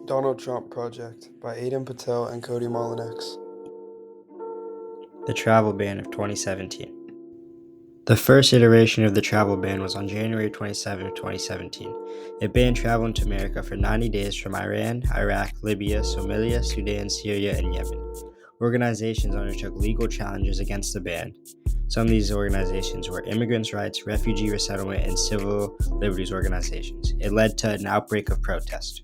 Donald Trump Project by Aidan Patel and Cody Molinex. The travel ban of 2017. The first iteration of the travel ban was on January 27, 2017. It banned travel into America for 90 days from Iran, Iraq, Libya, Somalia, Sudan, Syria, and Yemen. Organizations undertook legal challenges against the ban. Some of these organizations were immigrants' rights, refugee resettlement, and civil liberties organizations. It led to an outbreak of protest.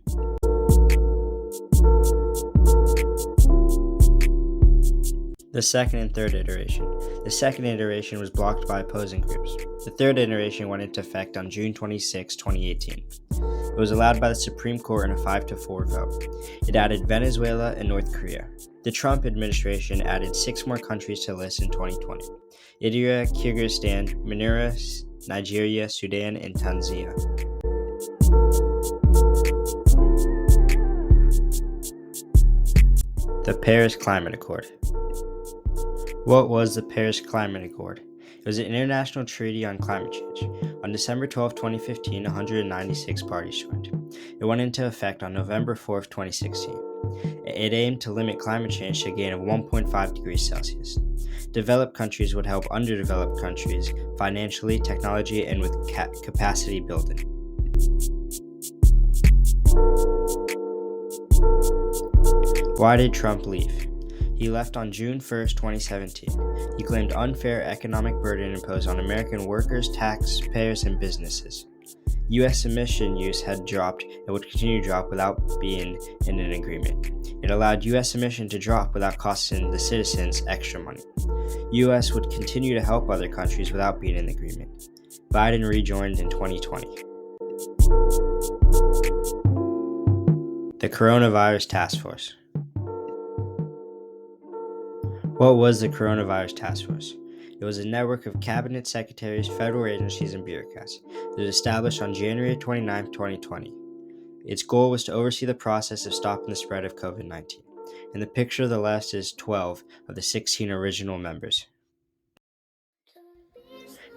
The second and third iteration. The second iteration was blocked by opposing groups. The third iteration went into effect on June 26, 2018. It was allowed by the Supreme Court in a 5-4 vote. It added Venezuela and North Korea. The Trump administration added 6 more countries to the list in 2020: India, Kyrgyzstan, Manila, Nigeria, Sudan, and Tanzania. The Paris Climate Accord. What was the Paris Climate Accord? It was an international treaty on climate change. On December 12, 2015, 196 parties joined. It went into effect on November 4, 2016. It aimed to limit climate change to a gain of 1.5 degrees Celsius. Developed countries would help underdeveloped countries financially, technology, and with capacity building. Why did Trump leave? He left on June 1, 2017. He claimed unfair economic burden imposed on American workers, taxpayers, and businesses. U.S. emission use had dropped and would continue to drop without being in an agreement. It allowed U.S. emission to drop without costing the citizens extra money. U.S. would continue to help other countries without being in the agreement. Biden rejoined in 2020. The Coronavirus Task Force. What was the Coronavirus Task Force? It was a network of cabinet secretaries, federal agencies, and bureaucrats. It was established on January 29, 2020. Its goal was to oversee the process of stopping the spread of COVID-19. In the picture to the left is 12 of the 16 original members.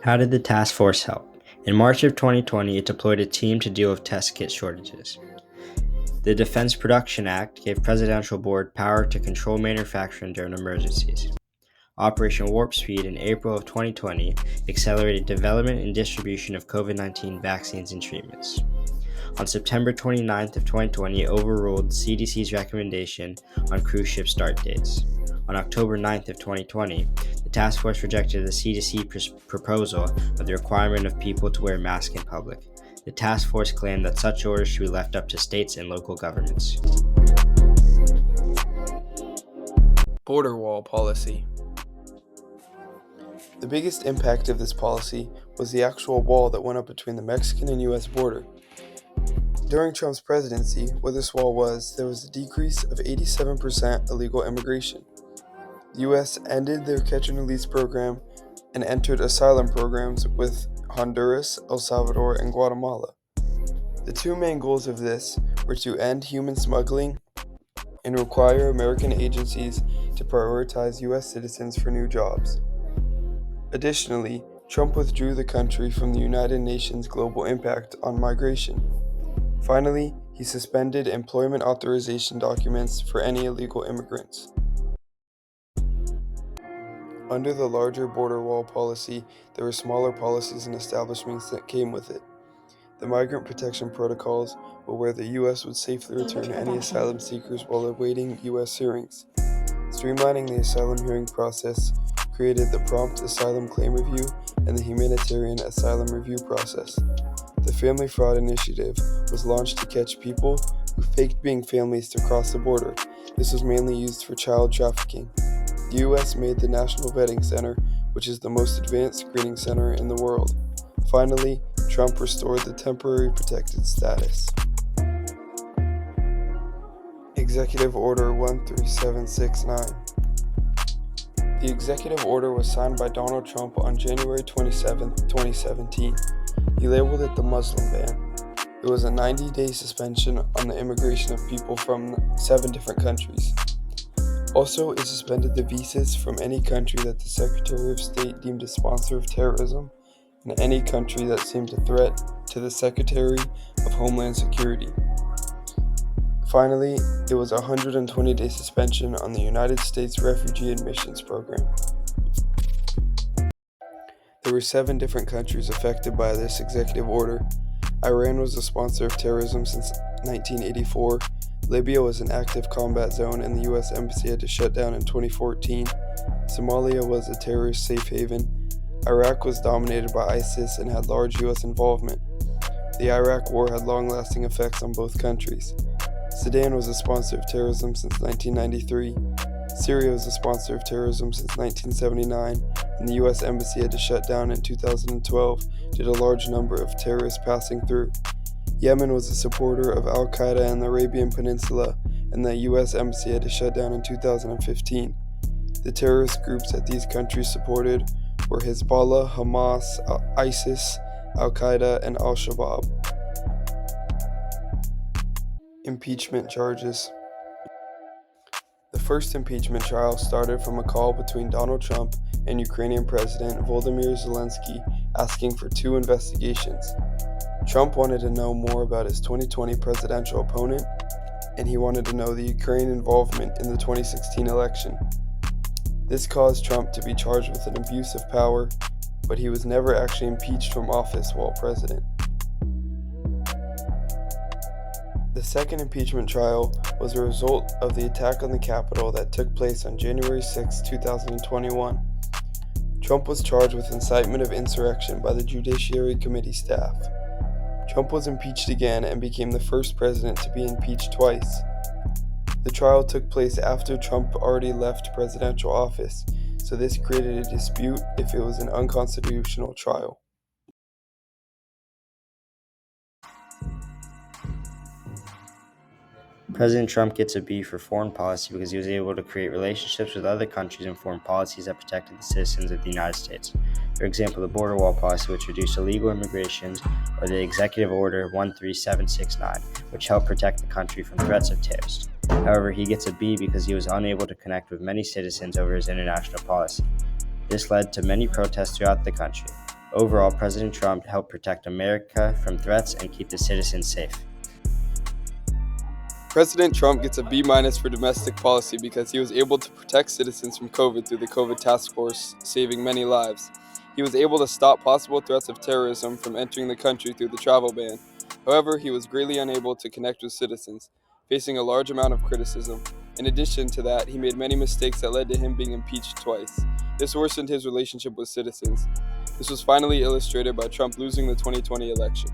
How did the task force help? In March of 2020, it deployed a team to deal with test kit shortages. The Defense Production Act gave Presidential Board power to control manufacturing during emergencies. Operation Warp Speed in April of 2020 accelerated development and distribution of COVID-19 vaccines and treatments. On September 29th of 2020, it overruled CDC's recommendation on cruise ship start dates. On October 9th of 2020, the task force rejected the CDC proposal of the requirement of people to wear masks in public. The task force claimed that such orders should be left up to states and local governments. Border wall policy. The biggest impact of this policy was the actual wall that went up between the Mexican and U.S. border. During Trump's presidency, what this wall was, there was a decrease of 87% illegal immigration. The U.S. ended their catch and release program and entered asylum programs with Honduras, El Salvador, and Guatemala. The two main goals of this were to end human smuggling and require American agencies to prioritize U.S. citizens for new jobs. Additionally, Trump withdrew the country from the United Nations Global Impact on Migration. Finally, he suspended employment authorization documents for any illegal immigrants. Under the larger border wall policy, there were smaller policies and establishments that came with it. The Migrant Protection Protocols were where the U.S. would safely return any asylum seekers while awaiting U.S. hearings. Streamlining the asylum hearing process created the Prompt Asylum Claim Review and the Humanitarian Asylum Review process. The Family Fraud Initiative was launched to catch people who faked being families to cross the border. This was mainly used for child trafficking. The U.S. made the National Vetting Center, which is the most advanced screening center in the world. Finally, Trump restored the temporary protected status. Executive Order 13769. The executive order was signed by Donald Trump on January 27, 2017. He labeled it the Muslim ban. It was a 90-day suspension on the immigration of people from 7 different countries. Also, it suspended the visas from any country that the Secretary of State deemed a sponsor of terrorism and any country that seemed a threat to the Secretary of Homeland Security. Finally, it was a 120-day suspension on the United States Refugee Admissions Program. There were 7 different countries affected by this executive order. Iran was a sponsor of terrorism since 1984. Libya was an active combat zone and the U.S. Embassy had to shut down in 2014. Somalia was a terrorist safe haven. Iraq was dominated by ISIS and had large U.S. involvement. The Iraq War had long-lasting effects on both countries. Sudan was a sponsor of terrorism since 1993. Syria was a sponsor of terrorism since 1979, and the U.S. Embassy had to shut down in 2012 due to a large number of terrorists passing through. Yemen was a supporter of al-Qaeda in the Arabian Peninsula, and the U.S. Embassy had to shut down in 2015. The terrorist groups that these countries supported were Hezbollah, Hamas, ISIS, al-Qaeda, and al-Shabaab. Impeachment charges. The first impeachment trial started from a call between Donald Trump and Ukrainian President Volodymyr Zelensky asking for 2 investigations. Trump wanted to know more about his 2020 presidential opponent, and he wanted to know the Ukraine involvement in the 2016 election. This caused Trump to be charged with an abuse of power, but he was never actually impeached from office while president. The second impeachment trial was a result of the attack on the Capitol that took place on January 6, 2021. Trump was charged with incitement of insurrection by the Judiciary Committee staff. Trump was impeached again and became the first president to be impeached twice. The trial took place after Trump already left presidential office, so this created a dispute if it was an unconstitutional trial. President Trump gets a B for foreign policy because he was able to create relationships with other countries and form policies that protected the citizens of the United States. For example, the border wall policy, which reduced illegal immigration, or the Executive Order 13769, which helped protect the country from threats of terrorists. However, he gets a B because he was unable to connect with many citizens over his international policy. This led to many protests throughout the country. Overall, President Trump helped protect America from threats and keep the citizens safe. President Trump gets a B- for domestic policy because he was able to protect citizens from COVID through the COVID task force, saving many lives. He was able to stop possible threats of terrorism from entering the country through the travel ban. However, he was greatly unable to connect with citizens, facing a large amount of criticism. In addition to that, he made many mistakes that led to him being impeached twice. This worsened his relationship with citizens. This was finally illustrated by Trump losing the 2020 election.